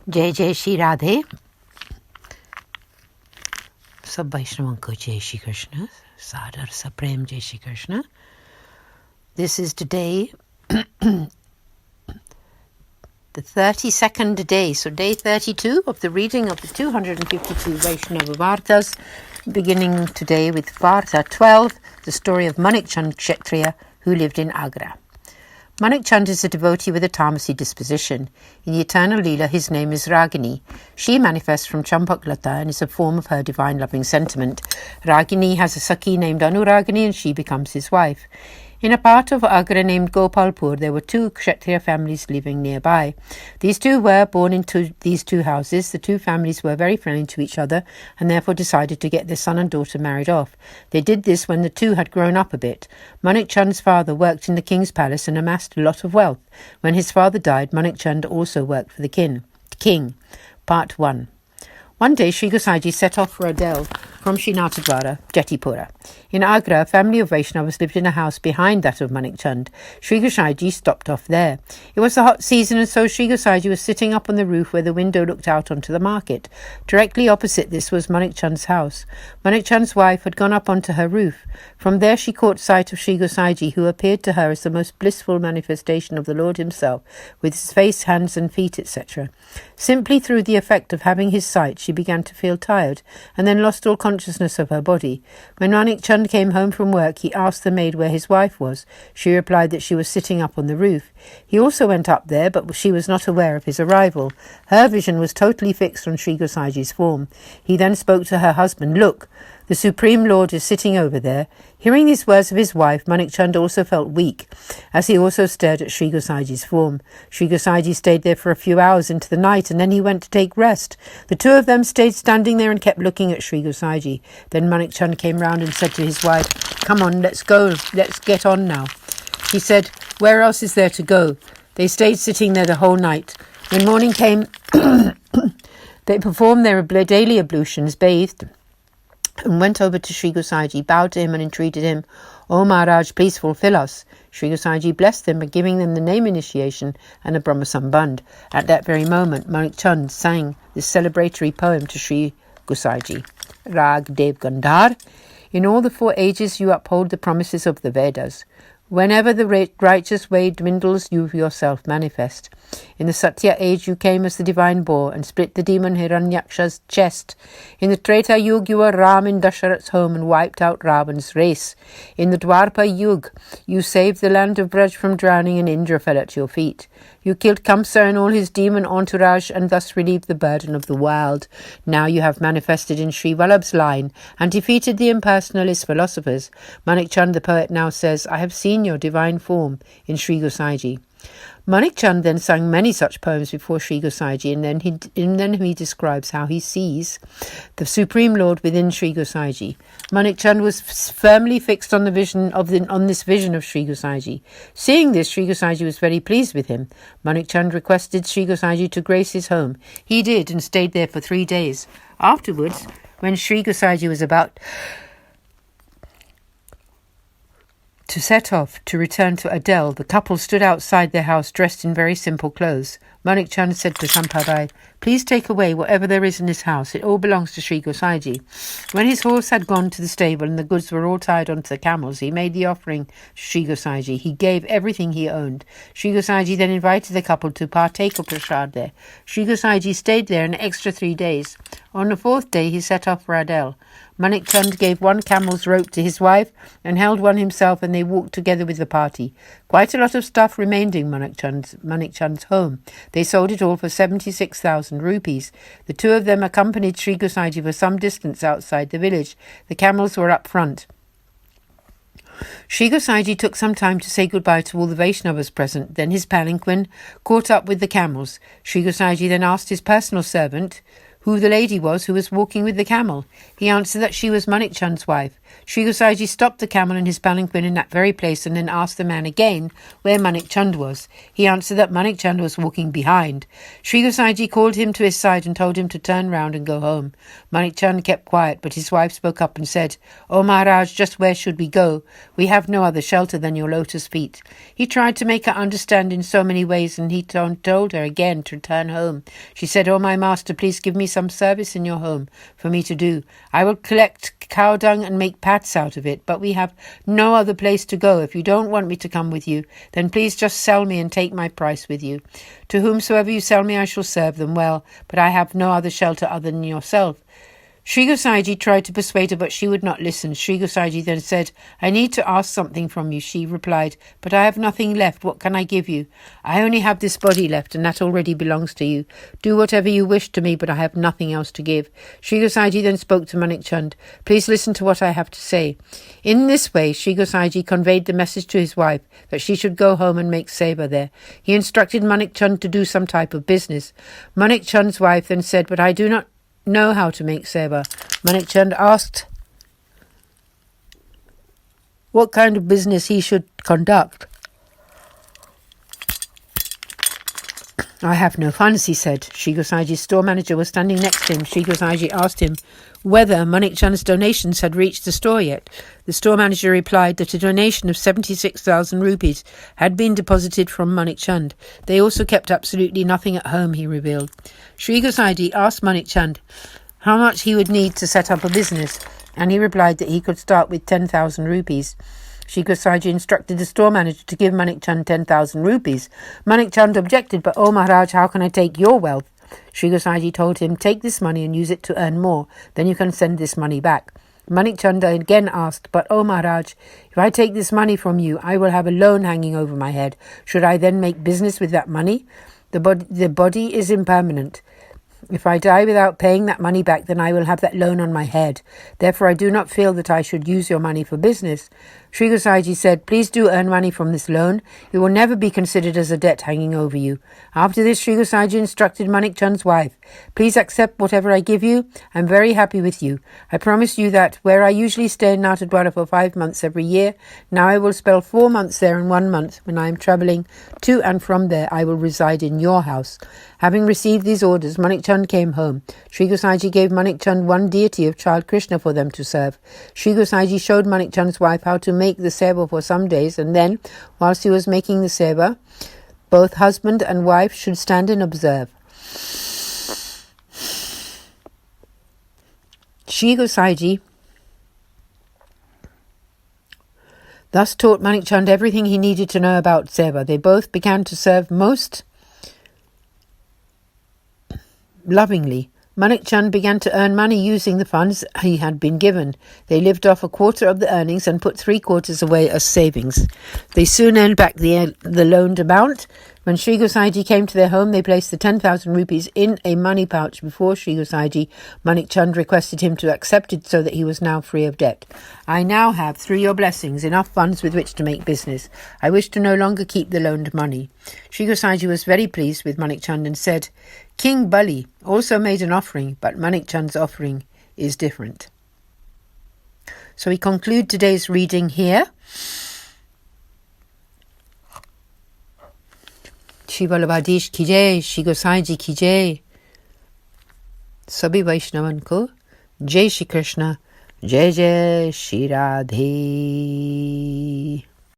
जय जय श्री राधे सब वैष्णवों को जय श्री कृष्ण सादर सप्रेम जय Shri Krishna. This is today the 32nd day, so day 32 of the reading of the 252 Vaishnava Vartas, beginning today with Varta 12, the story of Manik Kshatriya who lived in Agra. Manik Chand is a devotee with a tamasi disposition. In the eternal Leela, his name is Ragini. She manifests from Champak Lata and is a form of her divine loving sentiment. Ragini has a Sakhi named Anuragini and she becomes his wife. In a part of Agra named Gopalpur, there were two Kshatriya families living nearby. These two were born into these two houses. The two families were very friendly to each other and therefore decided to get their son and daughter married off. They did this when the two had grown up a bit. Manik Chand's father worked in the king's palace and amassed a lot of wealth. When his father died, Manik Chand also worked for the king. Part 1. One day, Sri Gosaiji set off for a Adel from Srinatadwara, Jetipura. In Agra, a family of Vaishnavas lived in a house behind that of Manik Chand. Sri Gosaiji stopped off there. It was the hot season, and so Sri Gosaiji was sitting up on the roof where the window looked out onto the market. Directly opposite this was Manik Chand's house. Manik Chand's wife had gone up onto her roof. From there she caught sight of Sri Gosaiji, who appeared to her as the most blissful manifestation of the Lord himself, with his face, hands and feet, etc. Simply through the effect of having his sight, she began to feel tired, and then lost all consciousness of her body. When Manik Chand came home from work, he asked the maid where his wife was. She replied that she was sitting up on the roof. He also went up there, but she was not aware of his arrival. Her vision was totally fixed on Sri Gosaiji's form. He then spoke to her husband, "Look, the Supreme Lord is sitting over there." Hearing these words of his wife, Manik Chand also felt weak, as he also stared at Sri Gosaiji's form. Sri Gosaiji stayed there for a few hours into the night, and then he went to take rest. The two of them stayed standing there and kept looking at Sri Gosaiji. Then Manik Chand came round and said to his wife, "Come on, let's go, let's get on now." He said, "Where else is there to go?" They stayed sitting there the whole night. When morning came, they performed their daily ablutions, bathed, and went over to Sri Gosaiji, bowed to him and entreated him, "O Maharaj, please fulfill us." Sri Gosaiji blessed them by giving them the name initiation and a Brahma Sambandh. At that very moment, Manik Chand sang this celebratory poem to Sri Gosaiji. Rag Dev Gandhar. In all the four ages you uphold the promises of the Vedas. Whenever the righteous way dwindles, you yourself manifest. In the Satya age, you came as the divine boar and split the demon Hiranyaksha's chest. In the Treta Yuga, you were Ram in Dasharat's home and wiped out Ravan's race. In the Dwarpa Yuga, you saved the land of Vraj from drowning and Indra fell at your feet. You killed Kamsa and all his demon entourage and thus relieved the burden of the world. Now you have manifested in Sri Vallabh's line and defeated the impersonalist philosophers. Manik Chand the poet now says, "I have seen your divine form in Sri Gosaiji." Manik Chand then sang many such poems before Sri Gosaiji, and then he describes how he sees the Supreme Lord within Sri Gosaiji. Manik Chand was firmly fixed on this vision of Sri Gosaiji. Seeing this, Sri Gosaiji was very pleased with him. Manik Chand requested Sri Gosaiji to grace his home. He did, and stayed there for 3 days. Afterwards, when Sri Gosaiji was about to set off to return to Adel, the couple stood outside their house dressed in very simple clothes. Manik Chand said to Sampabai, "Please take away whatever there is in this house. It all belongs to Sri Gosaiji." When his horse had gone to the stable and the goods were all tied onto the camels, he made the offering to Sri Gosaiji. He gave everything he owned. Sri Gosaiji then invited the couple to partake of prasad there. Sri Gosaiji stayed there an extra 3 days. On the 4th day, he set off for Adel. Manik Chand gave one camel's rope to his wife and held one himself, and they walked together with the party. Quite a lot of stuff remained in Manik Chand's home. They sold it all for 76,000 rupees. The two of them accompanied Sri Gosaiji for some distance outside the village. The camels were up front. Sri Gosaiji took some time to say goodbye to all the Vaishnavas present. Then his palanquin caught up with the camels. Sri Gosaiji then asked his personal servant, who the lady was who was walking with the camel. He answered that she was Manik Chand's wife. Sri Gosaiji stopped the camel and his palanquin in that very place and then asked the man again where Manik Chand was. He answered that Manik Chand was walking behind. Sri Gosaiji called him to his side and told him to turn round and go home. Manik Chand kept quiet, but his wife spoke up and said, "Oh Maharaj, just where should we go? We have no other shelter than your lotus feet." He tried to make her understand in so many ways, and he told her again to return home. She said, "Oh my master, please give me some service in your home for me to do. I will collect cow dung and make pats out of it, but we have no other place to go. If you don't want me to come with you, then please just sell me and take my price with you. To whomsoever you sell me, I shall serve them well, but I have no other shelter other than yourself." Sri Gosaiji tried to persuade her, but she would not listen. Sri Gosaiji then said, "I need to ask something from you." She replied, "But I have nothing left. What can I give you? I only have this body left, and that already belongs to you. Do whatever you wish to me, but I have nothing else to give." Sri Gosaiji then spoke to Manik Chand. "Please listen to what I have to say." In this way, Sri Gosaiji conveyed the message to his wife that she should go home and make seva there. He instructed Manik Chand to do some type of business. Manik Chand's wife then said, "But I do not know how to make seva." Manik Chand asked what kind of business he should conduct. "I have no funds," he said. Sri Gosaiji's store manager was standing next to him. Sri Gosaiji asked him whether Manik Chand's donations had reached the store yet. The store manager replied that a donation of 76,000 rupees had been deposited from Manik Chand. They also kept absolutely nothing at home, he revealed. Sri Gosaiji asked Manik Chand how much he would need to set up a business, and he replied that he could start with 10,000 rupees. Sri Gosaiji instructed the store manager to give Manik Chand 10,000 rupees. Manik Chand objected, "But oh Maharaj, how can I take your wealth?" Sri Gosaiji told him, "Take this money and use it to earn more. Then you can send this money back." Manik Chand again asked, "But oh Maharaj, if I take this money from you, I will have a loan hanging over my head. Should I then make business with that money? The body is impermanent. If I die without paying that money back, then I will have that loan on my head. Therefore, I do not feel that I should use your money for business." Sri Gosaiji said, "Please do earn money from this loan. It will never be considered as a debt hanging over you." After this, Sri Gosaiji instructed Manik Chand's wife, "Please accept whatever I give you. I am very happy with you. I promise you that where I usually stay in Natadwara for 5 months every year, now I will spend 4 months there and 1 month when I am travelling to and from there. I will reside in your house." Having received these orders, Manik Chand came home. Sri Gosaiji gave Manik Chand one deity of child Krishna for them to serve. Sri Gosaiji showed Manik Chand's wife how to make the seva for some days, and then, whilst he was making the seva, both husband and wife should stand and observe. Sri Gosaiji thus taught Manik Chand everything he needed to know about seva. They both began to serve most lovingly. Manik Chand began to earn money using the funds he had been given. They lived off a quarter of the earnings and put 3/4 away as savings. They soon earned back the loaned amount. When Sri Gosaiji came to their home, they placed the 10,000 rupees in a money pouch before Sri Gosaiji. Manik Chand requested him to accept it so that he was now free of debt. "I now have, through your blessings, enough funds with which to make business. I wish to no longer keep the loaned money." Sri Gosaiji was very pleased with Manik Chand and said, "King Bali also made an offering, but Manik Chand's offering is different." So we conclude today's reading here. Shri Balabadish ki jai, Shri Gosaiji ki jai. Sabhi Vaishnavan ko Jai Shri Krishna, Jai Jai Shri Radhe.